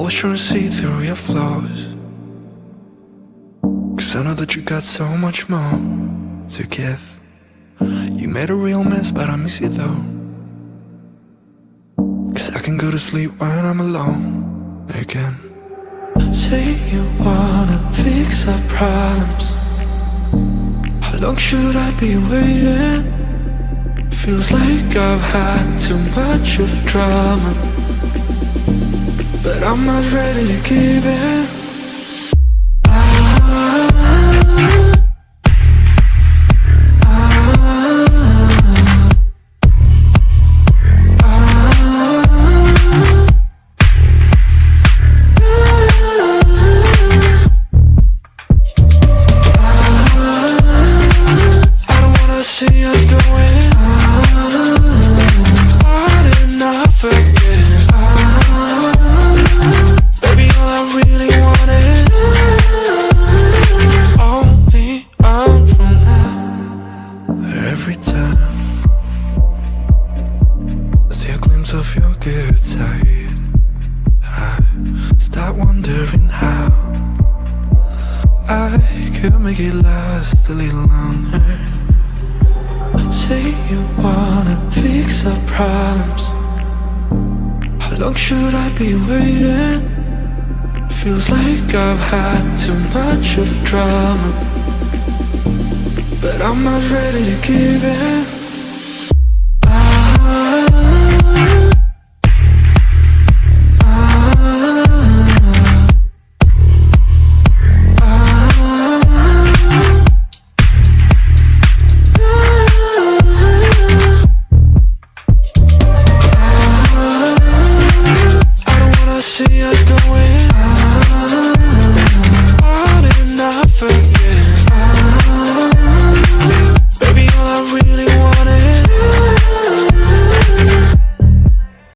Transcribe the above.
always trying to see through your flaws, 'cause I know that you got so much more to give. You made a real mess, but I miss you though, 'cause I can go to sleep when I'm alone again. Say you wanna fix our problems. How long should I be waiting? Feels like I've had too much of drama, but I'm not ready to give in. See us going hard enough again. Baby, all I really want is only on from now. Every time I see a glimpse of your good side, I start wondering how I could make it last a little longer. Say you wanna fix our problems. How long should I be waiting? Feels like I've had too much of drama, but I'm not ready to give in.